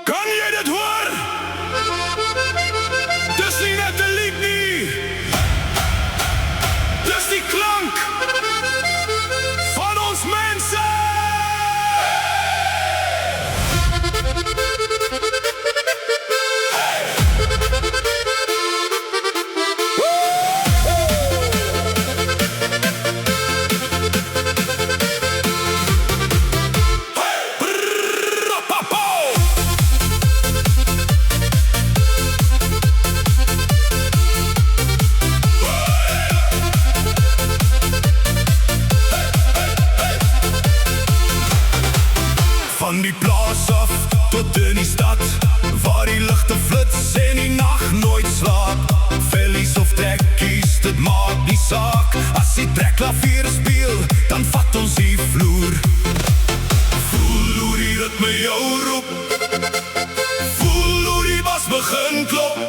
Kan je dit hoor? Dis nie net 'n lied nie. Dis die klank van ons mense. Van die plaas af tot in die stad, waar die ligte flits en die nag nooit slaap. Vellies of trekkies, dit maak nie saak. As die trekklavier speel, dan vat ons die vloer. Voel hoe die ritme jou roep, voel hoe die bas begin klop.